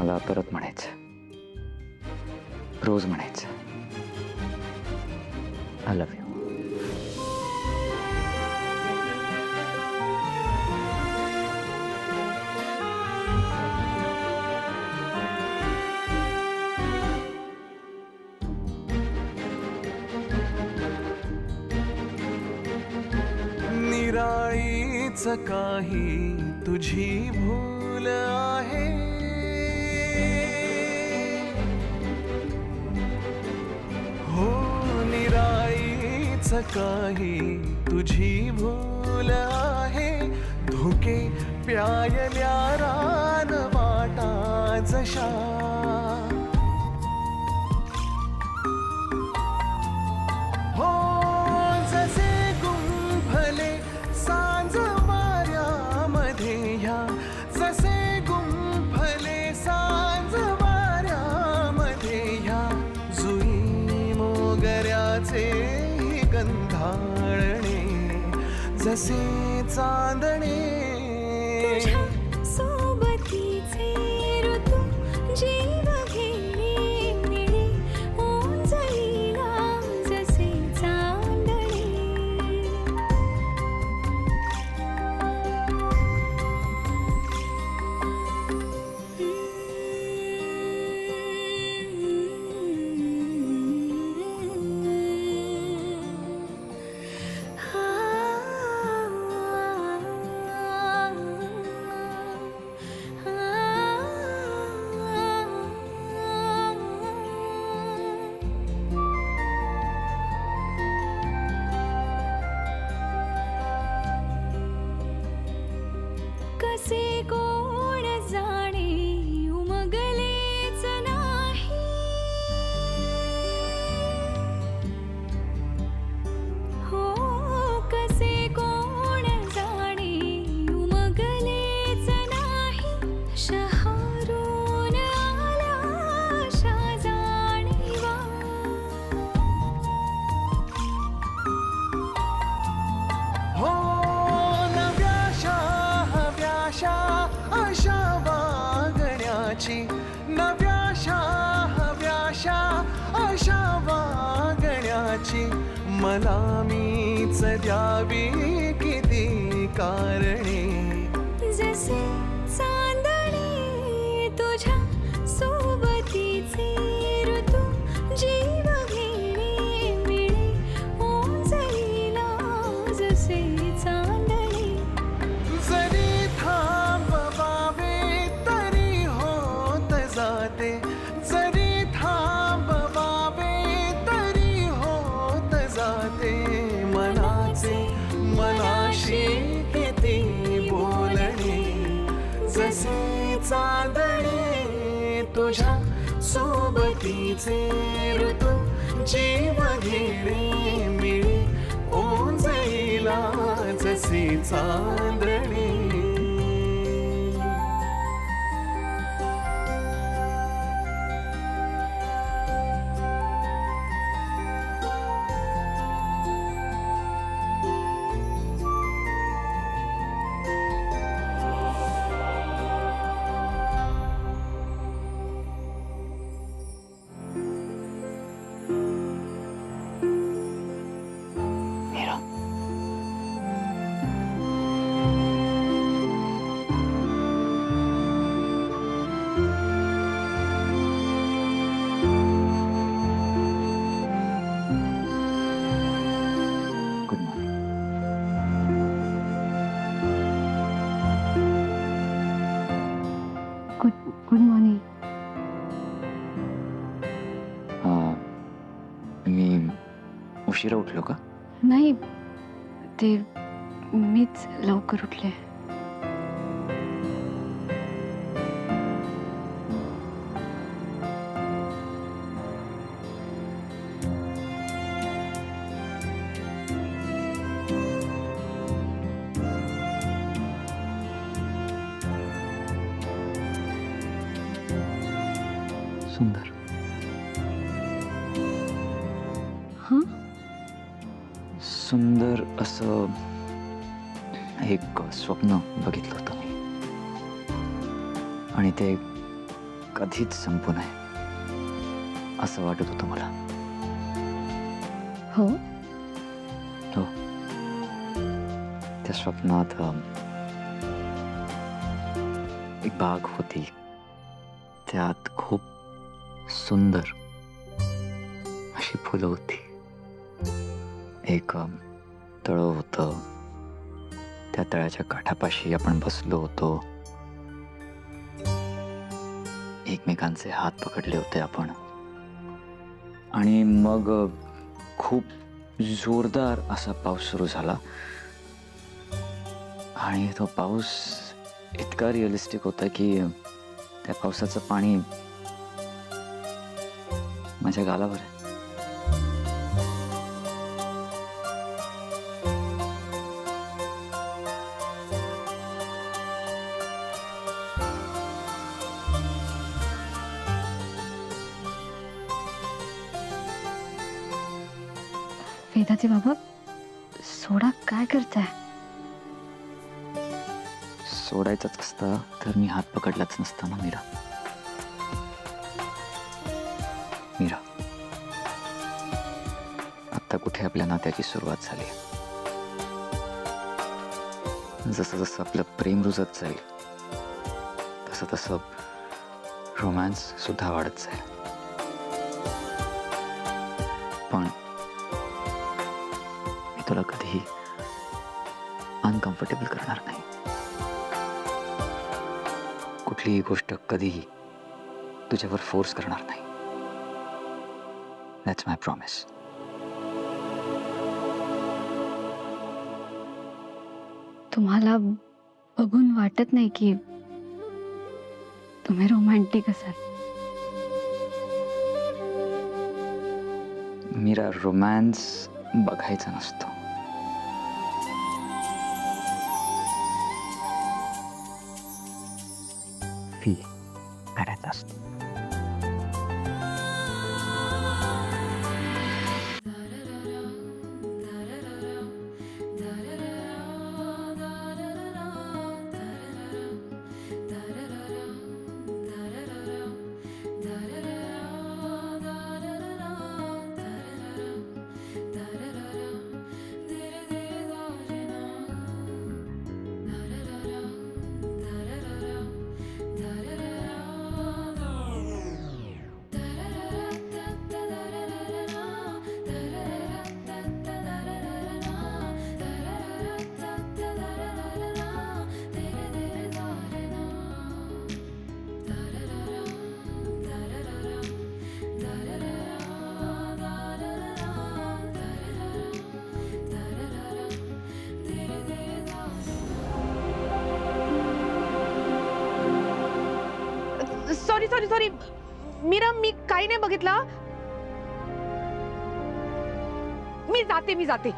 मला परत म्हणायचं, रोज म्हणायचं, आय लव्ह यू. निराळीच काही तुझी भूल आहे, हो निराळीच काही तुझी भूल आहे. धोके प्यायल्या रान वाटा जशा, हो जसे गुंफले सांज वाऱ्यामध्ये ह्या, जसे गुंफले सांज वाऱ्यामध्ये ह्या. जुई मोगऱ्याचे गंधाळणे जसे चांदणे, तुझ्या सोबतीचे ऋतू जीव घेणे मिळे, ओंजळीला जसे चांदणे. कसे कोण जाणे उमगलेच नाही, हो कसे कोण जाणे उमगलेच नाही. शहरून आल्या आशा जाणीवा, हो नव्याशा हव्याशा अशा वागण्याची, नव्याशा हव्याशा अशा वागण्याची. मला मीच द्यावी किती कारणे, जसे चांदणे तुझ्या सोबतीचे ऋतू जीव घेणे मिळे, ओंजळीला जसे चांदणे. जरी थांबवावे तरी होत जाते, जरी थांबवावे तरी होत जाते. मनाचे मनाशी किती बोलणे, जसे चांदणे तुझ्या सोबतीचे ऋतू जीव घेणे मिळे, ओंजळीला जसे चांदणे. Meera, good morning. Good morning. मी उशिरा उठलो का? नाही, ते मीच लवकर उठले. सुंदर. हां, सुंदर असं एक स्वप्न बघितलं होतं मी, आणि ते कधीच संपू नये असं वाटत होतं मला. हो. हो. त्या स्वप्नात एक बाग होती. त्यात खूप सुंदर अशी फुलं होती. एक तळं होतं. त्या तळ्याच्या काठापाशी आपण बसलो होतो. एकमेकांचे हात पकडले होते आपण. आणि मग खूप जोरदार असा पाऊस सुरू झाला. आणि तो पाऊस इतका रिअलिस्टिक होता की त्या पावसाचं पाणी माझ्या गालावर आहे. वेदाचे बाबा, सोडा काय करताय? सोडायचंच असतं तर मी हात पकडलाच नसता ना मीरा. मीरा, आता कुठे आपल्या नात्याची सुरुवात झाली. जसं जसं आपलं प्रेम रुजत जाईल तसं तसं रोमॅन्स सुद्धा वाढत जाईल. पण मी तुला कधीही अनकम्फर्टेबल करणार नाही. कुठलीही गोष्ट कधीही तुझ्यावर फोर्स करणार नाही. That's my promise. तुम्हाला बघून वाटत नाही की तुम्ही रोमॅन्टिक असाल? मीरा, रोमॅन्स बघायचा नसतो. फील करायचा असतो. सॉरी सॉरी सॉरी मीरा, मी काही नाही बघितलं. मी जाते.